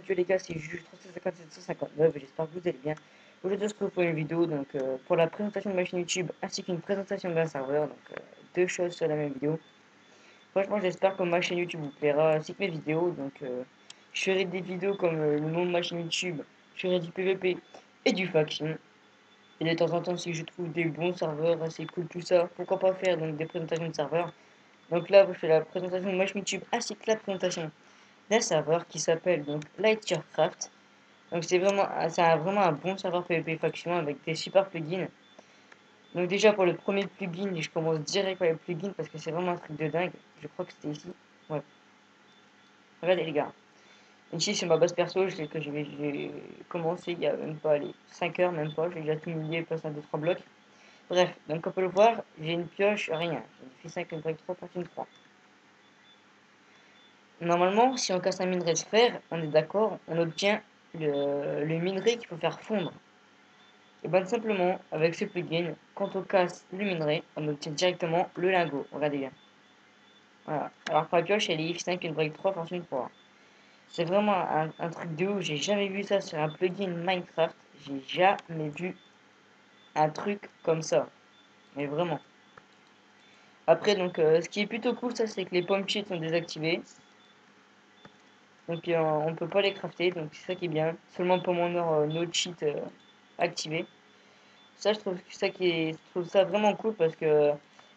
vidéo les gars, c'est juste 357 j'espère que vous allez bien. Aujourd'hui on se retrouve pour une vidéo donc, pour la présentation de ma chaîne YouTube ainsi qu'une présentation d'un serveur, donc deux choses sur la même vidéo. Franchement j'espère que ma chaîne YouTube vous plaira ainsi que mes vidéos, donc je ferai des vidéos comme le nom de ma chaîne YouTube, je ferai du PVP et du faction. Et de temps en temps si je trouve des bons serveurs assez cool tout ça, pourquoi pas faire donc des présentations de serveurs. Donc là je fais la présentation de ma chaîne YouTube ainsi que la présentation d'un serveur qui s'appelle donc Lightyearcraft. Donc vraiment un bon serveur PvP faction avec des super plugins. Donc déjà pour le premier plugin, je commence direct par le plugin parce que c'est vraiment un truc de dingue. Je crois que c'était ici. Ouais. Regardez les gars. Ici sur ma base perso, je sais que j'ai commencé il y a même pas les 5 heures, même pas. J'ai déjà tout mouillé, place un 2-3 blocs. Bref, donc on peut le voir, j'ai une pioche, rien. J'ai fait 5 break 3 partie 3. Normalement, si on casse un minerai de fer, on est d'accord, on obtient le minerai qu'il faut faire fondre. Et bien simplement, avec ce plugin, quand on casse le minerai, on obtient directement le lingot. Regardez bien. Voilà. Alors que la pioche, elle est X5, une break 3, fortune 3. C'est vraiment un truc de ouf. J'ai jamais vu ça sur un plugin Minecraft. J'ai jamais vu un truc comme ça. Mais vraiment. Après, donc, ce qui est plutôt cool, ça, c'est que les pommes cheats sont désactivés. Donc on peut pas les crafter, donc c'est ça qui est bien. Seulement pour mon or no cheat activé. Ça je trouve ça vraiment cool parce que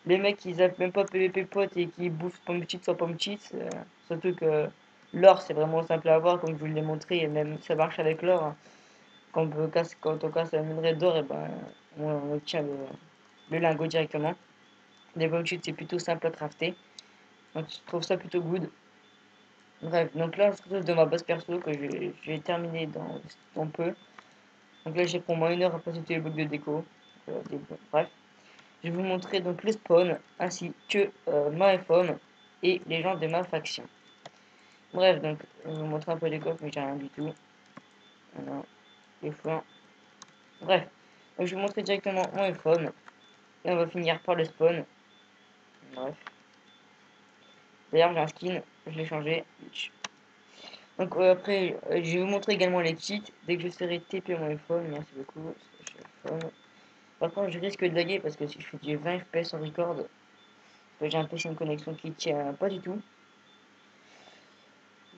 les mecs ils zappent même pas PVP potes et qui bouffent pomme cheat sans pomme cheat. Surtout que l'or c'est vraiment simple à avoir comme je vous l'ai montré et même ça marche avec l'or. Hein. Quand on casse un minerai d'or et ben on obtient le lingot directement. Les pomme cheat c'est plutôt simple à crafter. Donc je trouve ça plutôt good. Bref, donc là, on se retrouve de ma base perso que je vais terminer dans peu. Donc là, j'ai pour moi 1 heure à passer tous les blocs de déco. Bref, je vais vous montrer donc le spawn ainsi que ma FOM et les gens de ma faction. Bref, donc je vais vous montrer un peu les coffres, mais j'ai rien du tout. Voilà, les flancs. Bref, donc je vais vous montrer directement mon FOM et on va finir par le spawn. Bref. D'ailleurs, j'ai un skin, je l'ai changé. Donc après, je vais vous montrer également les kits. Dès que je serai TP mon iPhone, merci beaucoup. Par contre, je risque de laguer parce que si je fais du 20 FPS en record, j'ai un PC une connexion qui tient pas du tout.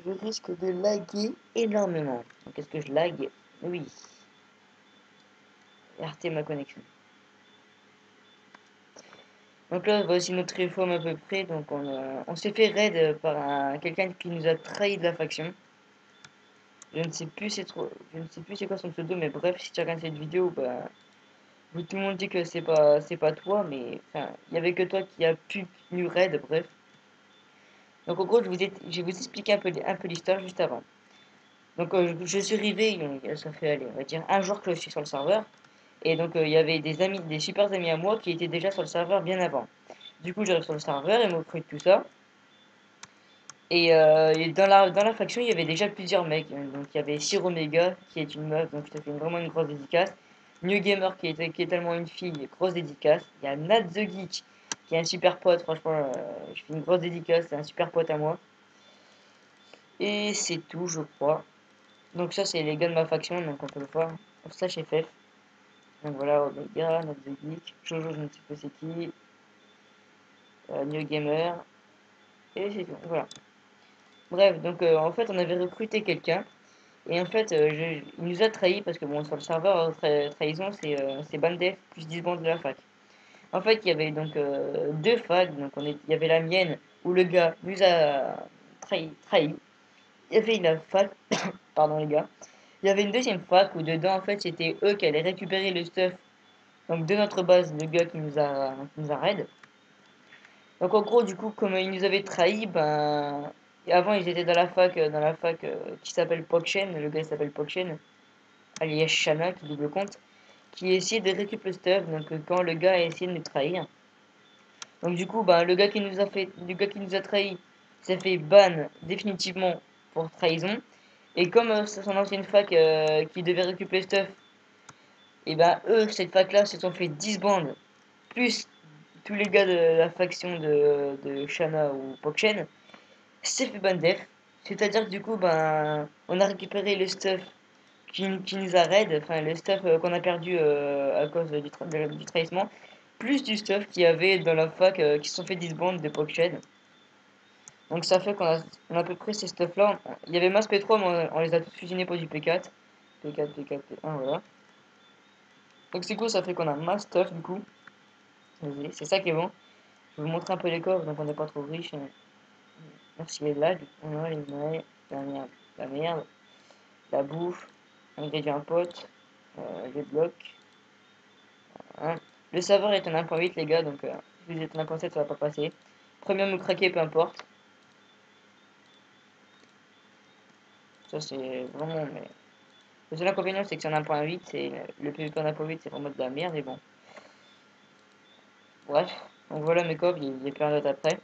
Je risque de laguer énormément. Donc est-ce que je lag? Oui. RT ma connexion. Donc là, voici notre réforme à peu près. Donc on s'est fait raid par quelqu'un qui nous a trahi de la faction. Je ne sais plus c'est quoi son pseudo, mais bref, si tu regardes cette vidéo, bah tout le monde dit que c'est pas toi, mais enfin, il y avait que toi qui a pu nous raid, bref. Donc en gros, je vais vous expliquer un peu l'histoire juste avant. Donc je suis arrivé, ça fait allez, on va dire un jour que je suis sur le serveur, et donc il y avait des super amis à moi qui étaient déjà sur le serveur bien avant. Du coup, j'arrive sur le serveur, ils m'ont recruté tout ça. Et dans la faction, il y avait déjà plusieurs mecs. Donc il y avait Sir Omega, qui est une meuf, donc je te fais vraiment une grosse dédicace. New Gamer, qui est tellement une fille, grosse dédicace. Il y a Nat the Geek, qui est un super pote, franchement, je fais une grosse dédicace, c'est un super pote à moi. Et c'est tout, je crois. Donc ça, c'est les gars de ma faction, donc on peut le voir. Slash FF. Donc voilà, Omega, Nat the Geek, Jojo, je ne sais pas c'est qui, New Gamer, et c'est tout, voilà. Bref, donc en fait, on avait recruté quelqu'un. Et en fait, il nous a trahis parce que bon, sur le serveur, trahison, c'est bandef plus 10 bandes de la fac. En fait, il y avait donc deux facs. Donc il y avait la mienne où le gars nous a trahi. Il y avait la fac, pardon les gars. Il y avait une deuxième fac où dedans, en fait, c'était eux qui allaient récupérer le stuff donc de notre base, le gars qui nous a raid. Donc en gros, du coup, comme ils nous avaient trahis, ben, avant ils étaient dans la fac qui s'appelle Pokchen, le gars il s'appelle Pokchen, alias Shana, qui double compte, qui essayait de récupérer le stuff, donc quand le gars a essayé de nous trahir. Donc du coup, ben, le gars qui nous a trahi s'est fait ban définitivement pour trahison. Et comme c'est son ancienne fac qui devait récupérer le stuff, et ben eux, cette fac-là, se sont fait 10 bandes, plus tous les gars de la faction de Shana ou Pokchen, s'est fait ban def. C'est-à-dire que du coup, ben, on a récupéré le stuff qui nous a raid, enfin le stuff qu'on a perdu à cause du trahissement, plus du stuff qu'il y avait dans la fac qui se sont fait disband de PogShed. Donc ça fait on a à peu près ces stuff là. Il y avait masse P3 mais on les a tous fusionnés pour du P4. P4, P4, P1, voilà. Donc c'est cool, ça fait qu'on a masse stuff du coup. Désolé, c'est ça qui est bon. Je vais vous montrer un peu les coffres, donc on n'est pas trop riche. Merci les lags, on a les mailles, la merde, la bouffe, ingrédients potes, les blocs. Hein. Le serveur est en 1.8 les gars, donc si vous êtes en 1.7 ça va pas passer. Premium ou craqué, peu importe. Ça c'est vraiment... Mais... Le seul inconvénient c'est que c'est en 1.8, c'est le PvP en 1.8 c'est vraiment de la merde et bon. Bref, donc voilà mes coffres, il y a plein d'autres après.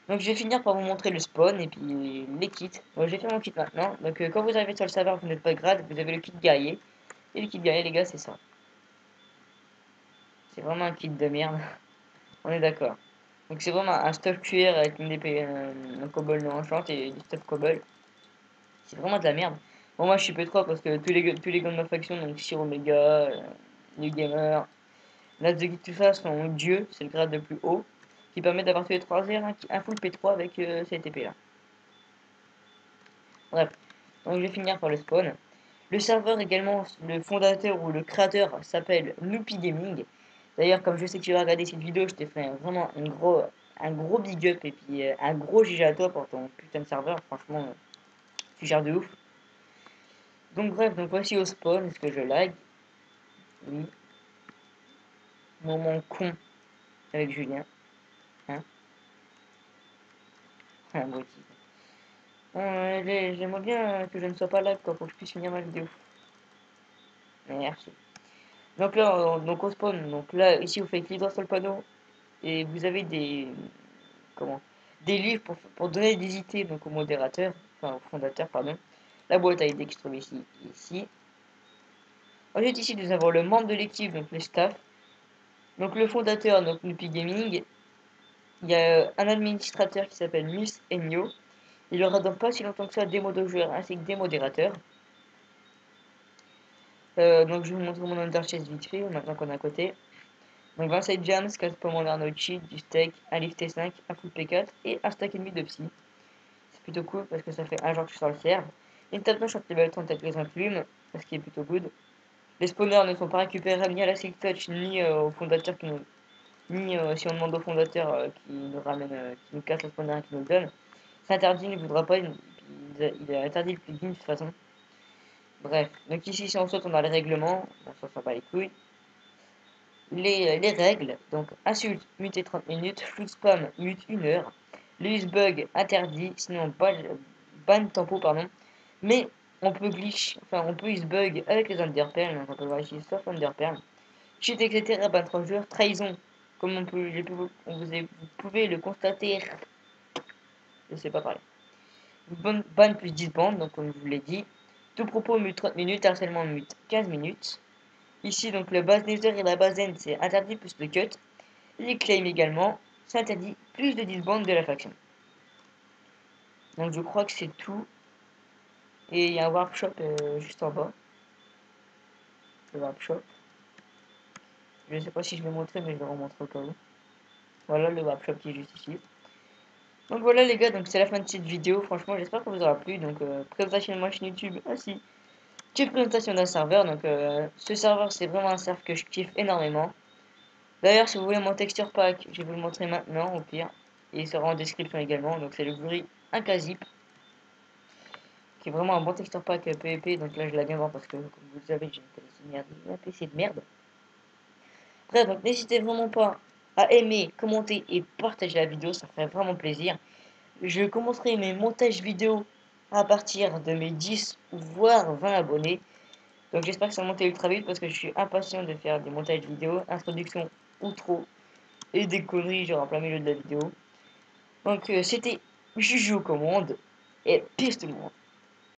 Donc je vais finir par vous montrer le spawn et puis les kits. Donc je vais faire mon kit maintenant. Donc quand vous arrivez sur le serveur, vous n'êtes pas grade, vous avez le kit guerrier. Et le kit guerrier les gars c'est ça. C'est vraiment un kit de merde. On est d'accord. Donc c'est vraiment un stuff cuir avec une épée, un cobble non enchant et du stuff cobble. C'est vraiment de la merde. Bon moi je suis P3 parce que tous les gars de ma faction, donc Sir Omega, New Gamer, Natsuki, tout ça sont dieux, c'est le grade le plus haut. Qui permet d'avoir tous les 3 airs, un full P3 avec cette épée là. Bref, donc je vais finir par le spawn. Le serveur également, le fondateur ou le créateur s'appelle Noopy Gaming. D'ailleurs, comme je sais que tu vas regarder cette vidéo, je t'ai fait vraiment un gros big up et puis un gros GG à toi pour ton putain de serveur. Franchement, tu gères de ouf. Donc bref, donc voici au spawn, est-ce que je lag? Oui. Moment con avec Julien. Hein? Un beau type. J'aimerais bien que je ne sois pas lag quoi, pour que je puisse finir ma vidéo. Merci. Donc là, donc au spawn, donc là, ici vous faites clic sur le panneau et vous avez comment, des livres pour donner des idées donc au modérateur, enfin au fondateur, pardon. La boîte à idées qui se trouve ici et ici. Ensuite, ici, nous avons le membre de l'équipe, donc le staff. Donc le fondateur, donc Nupi Gaming. Il y a un administrateur qui s'appelle Miss Enyo. Il y aura donc pas si longtemps que ça des modos joueurs ainsi que des modérateurs. Donc je vais vous montrer mon underchest vite fait, maintenant qu'on est à côté. Donc 27 jams, 4 pommes Arnauchi, du steak, un lift T5, un full P4 et un stack et demi de psy. C'est plutôt cool parce que ça fait un jour que je sors le serve. Une table blanche entre level 30 avec les implumes, ce qui est plutôt good. Les spawners ne sont pas récupérables ni à la Silk Touch ni au fondateur qui nous, ni si on demande au fondateur qui nous ramène, qui nous casse le spawner et qui nous le donne. C'est interdit, il ne voudra pas, il est interdit le plugin de toute façon. Bref, donc ici si on saute on a les règlements, on s'en bat les couilles. Les règles, donc insulte, muter 30 minutes, flou spam, mute 1 heure, le use bug interdit, sinon ban tempo, pardon, mais on peut glitch, enfin on peut use bug avec les underperls, donc on peut voir ici sauf underperl, cheat etc. ban 3 joueurs, trahison, comme vous pouvez le constater, je sais pas parler, ban plus 10 bandes, donc comme je vous l'ai dit, tout propos mute 30 minutes, harcèlement mute 15 minutes. Ici, donc, le base nether et la base end, c'est interdit plus le cut. Les claims également, c'est interdit plus de 10 bandes de la faction. Donc, je crois que c'est tout. Et il y a un warp shop juste en bas. Le warp shop. Je ne sais pas si je vais montrer, mais je vais remontrer au cas où. Voilà le warp shop qui est juste ici. Donc voilà les gars, donc c'est la fin de cette vidéo. Franchement, j'espère que vous aura plu. Donc, présentation de ma chaîne YouTube. Ah si. Petite présentation d'un serveur. Donc, ce serveur, c'est vraiment un serveur que je kiffe énormément. D'ailleurs, si vous voulez mon texture pack, je vais vous le montrer maintenant au pire. Et il sera en description également. Donc c'est le Guri Inkazip. Qui est vraiment un bon texture pack PvP. Donc là je la viens voir parce que comme vous le savez, j'ai un PC de merde. Bref, donc n'hésitez vraiment pas à aimer, commenter et partager la vidéo. Ça ferait vraiment plaisir. Je commencerai mes montages vidéo à partir de mes 10 voire 20 abonnés. Donc j'espère que ça va monter ultra vite parce que je suis impatient de faire des montages vidéo, introduction, outro et des conneries genre en plein milieu de la vidéo. Donc c'était Juju aux commandes et peace tout le monde.